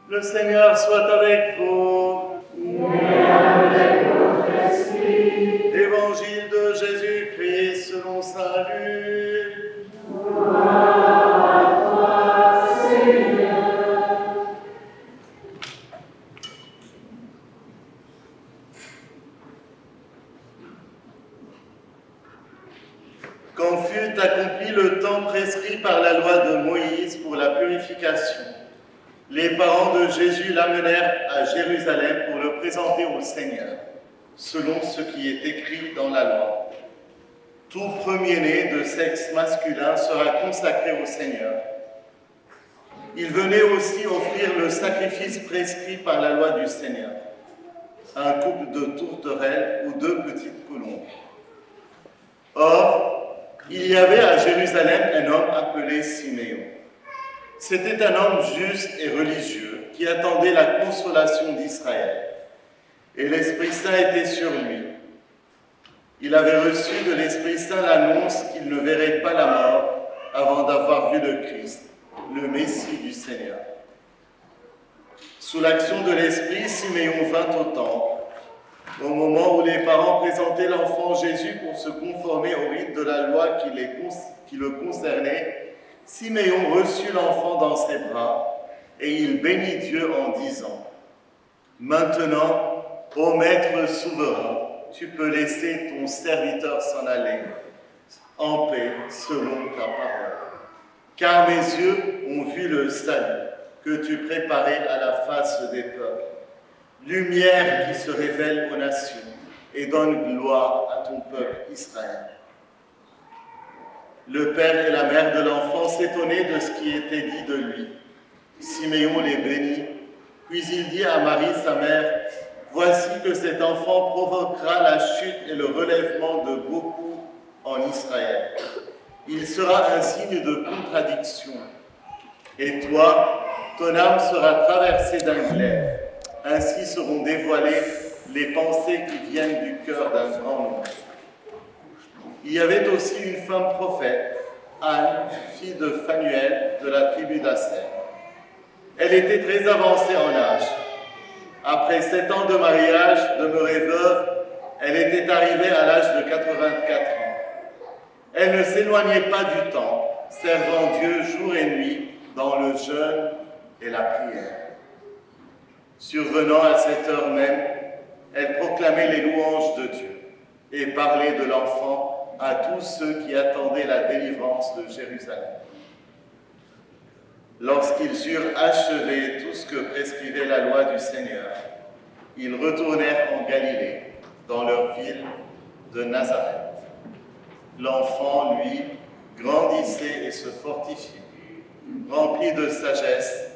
Le Seigneur soit avec vous. Et avec votre esprit. Évangile de Jésus-Christ selon saint Luc. Gloire à toi, Seigneur. Quand fut accompli le temps prescrit par la loi de Moïse pour la purification, les parents de Jésus l'amenèrent à Jérusalem pour le présenter au Seigneur, selon ce qui est écrit dans la loi. Tout premier-né de sexe masculin sera consacré au Seigneur. Il venait aussi offrir le sacrifice prescrit par la loi du Seigneur, un couple de tourterelles ou 2 petites colombes. Or, il y avait à Jérusalem un homme appelé Siméon. C'était un homme juste et religieux qui attendait la consolation d'Israël. Et l'Esprit Saint était sur lui. Il avait reçu de l'Esprit Saint l'annonce qu'il ne verrait pas la mort avant d'avoir vu le Christ, le Messie du Seigneur. Sous l'action de l'Esprit, Siméon vint au temple, au moment où les parents présentaient l'enfant Jésus pour se conformer au rite de la loi qui le concernait. Siméon reçut l'enfant dans ses bras et il bénit Dieu en disant : « Maintenant, ô Maître souverain, tu peux laisser ton serviteur s'en aller en paix selon ta parole. Car mes yeux ont vu le salut que tu préparais à la face des peuples, lumière qui se révèle aux nations et donne gloire à ton peuple Israël. » Le père et la mère de l'enfant s'étonnaient de ce qui était dit de lui. Siméon les bénit, puis il dit à Marie, sa mère : « Voici que cet enfant provoquera la chute et le relèvement de beaucoup en Israël. Il sera un signe de contradiction. Et toi, ton âme sera traversée d'un glaive. Ainsi seront dévoilées les pensées qui viennent du cœur d'un grand nombre. » Il y avait aussi une femme prophète, Anne, fille de Phanuel, de la tribu d'Aser. Elle était très avancée en âge. Après 7 ans de mariage, demeurée veuve, elle était arrivée à l'âge de 84 ans. Elle ne s'éloignait pas du temps, servant Dieu jour et nuit dans le jeûne et la prière. Survenant à cette heure même, elle proclamait les louanges de Dieu et parlait de l'enfant à tous ceux qui attendaient la délivrance de Jérusalem. Lorsqu'ils eurent achevé tout ce que prescrivait la loi du Seigneur, ils retournèrent en Galilée, dans leur ville de Nazareth. L'enfant, lui, grandissait et se fortifiait, rempli de sagesse,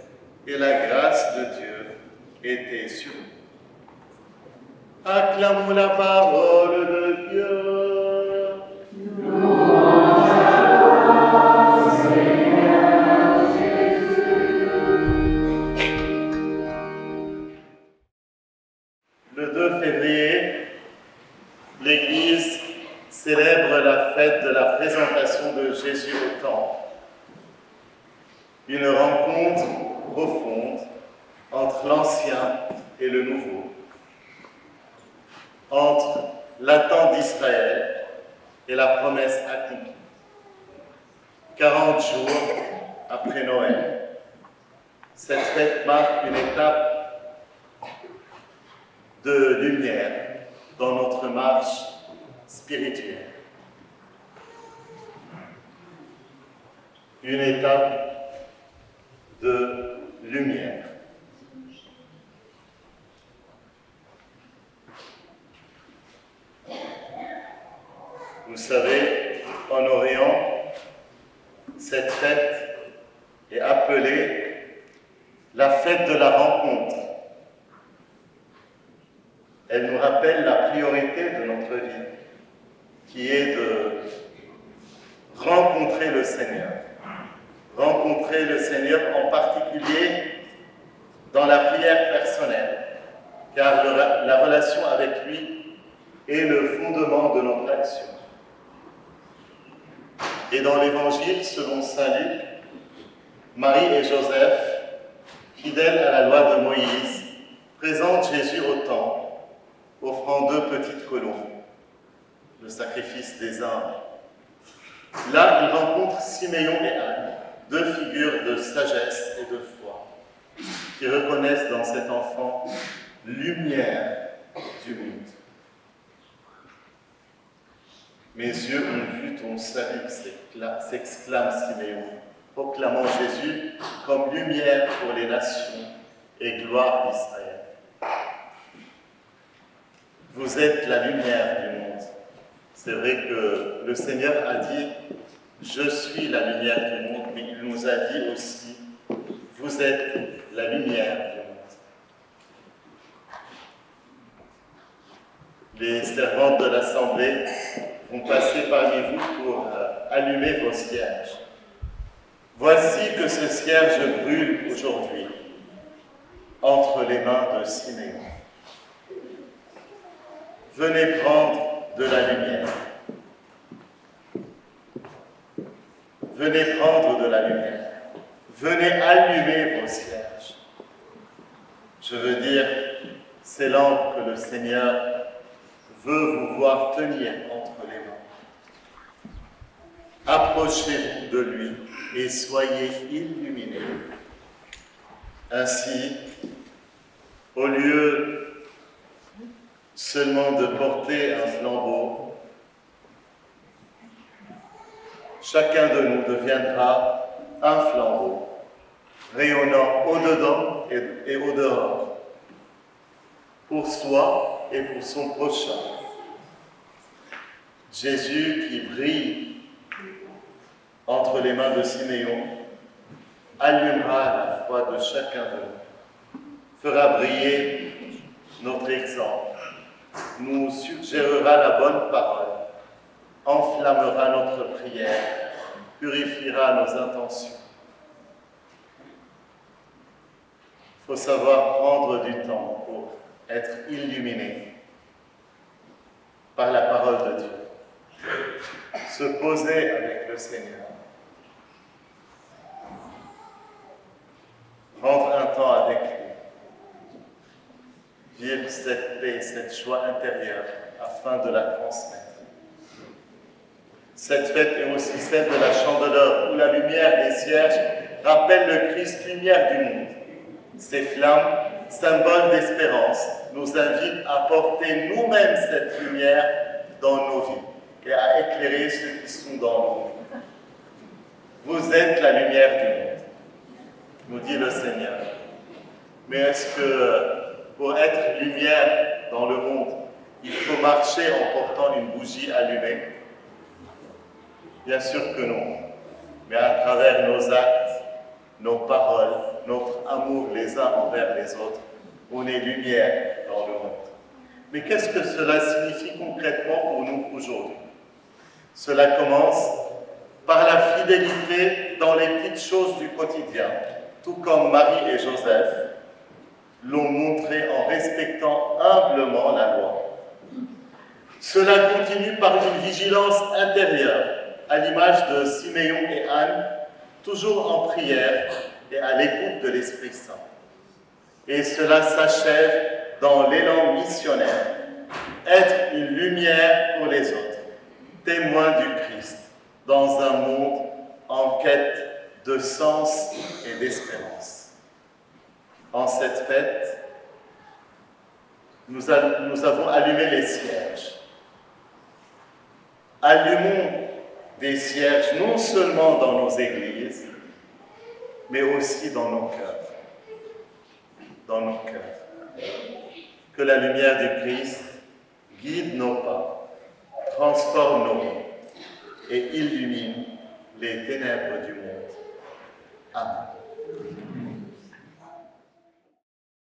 et la grâce de Dieu était sur lui. Acclamons la parole de Dieu. Le 2 février, l'Église célèbre la fête de la présentation de Jésus au Temple. Une rencontre profonde entre l'Ancien et le Nouveau, entre l'attente d'Israël et la promesse accomplie. 40 jours après Noël, cette fête marque une étape de lumière dans notre marche spirituelle. Une étape de lumière. Vous savez, en Orient, cette fête est appelée la fête de la rencontre. Elle nous rappelle la priorité de notre vie, qui est de rencontrer le Seigneur. Rencontrer le Seigneur en particulier dans la prière personnelle, car la relation avec lui est le fondement de notre action. Et dans l'Évangile, selon saint Luc, Marie et Joseph fidèle à la loi de Moïse, présente Jésus au temple, offrant 2 petites colombes, le sacrifice des âmes. Là, il rencontre Siméon et Anne, 2 figures de sagesse et de foi, qui reconnaissent dans cet enfant lumière du monde. Mes yeux ont vu ton salut, s'exclame Siméon, proclamant Jésus comme lumière pour les nations et gloire d'Israël. Vous êtes la lumière du monde. C'est vrai que le Seigneur a dit « Je suis la lumière du monde », mais il nous a dit aussi « Vous êtes la lumière du monde ». Les servantes de l'Assemblée vont passer parmi vous pour allumer vos cierges. Voici que ce cierge brûle aujourd'hui entre les mains de Siméon. Venez prendre de la lumière. Venez prendre de la lumière. Venez allumer vos cierges. Je veux dire, ces lampes que le Seigneur veut vous voir tenir entre les mains. Approchez-vous de lui et soyez illuminés. Ainsi, au lieu seulement de porter un flambeau, chacun de nous deviendra un flambeau, rayonnant au-dedans et au-dehors, pour soi et pour son prochain. Jésus qui brille entre les mains de Siméon allumera la foi de chacun de nous, fera briller notre exemple, nous suggérera la bonne parole, enflammera notre prière, purifiera nos intentions. Il faut savoir prendre du temps pour être illuminé par la parole de Dieu, se poser avec le Seigneur, prendre un temps avec lui, vivre cette paix, cette joie intérieure afin de la transmettre. Cette fête est aussi celle de la chandeleur, où la lumière des cierges rappelle le Christ, lumière du monde. Ces flammes, symboles d'espérance, nous invitent à porter nous-mêmes cette lumière dans nos vies et à éclairer ceux qui sont dans le monde. Vous êtes la lumière du monde, nous dit le Seigneur. Mais est-ce que pour être lumière dans le monde, il faut marcher en portant une bougie allumée? Bien sûr que non. Mais à travers nos actes, nos paroles, notre amour les uns envers les autres, on est lumière dans le monde. Mais qu'est-ce que cela signifie concrètement pour nous aujourd'hui? Cela commence par la fidélité dans les petites choses du quotidien, tout comme Marie et Joseph l'ont montré en respectant humblement la loi. Cela continue par une vigilance intérieure, à l'image de Siméon et Anne, toujours en prière et à l'écoute de l'Esprit Saint. Et cela s'achève dans l'élan missionnaire, être une lumière pour les autres, témoin du Christ, dans un monde en quête de sens et d'espérance. En cette fête, nous avons allumé les cierges. Allumons des cierges non seulement dans nos églises, mais aussi dans nos cœurs. Dans nos cœurs. Que la lumière du Christ guide nos pas, transforme nos vies et illumine les ténèbres du monde. Amen.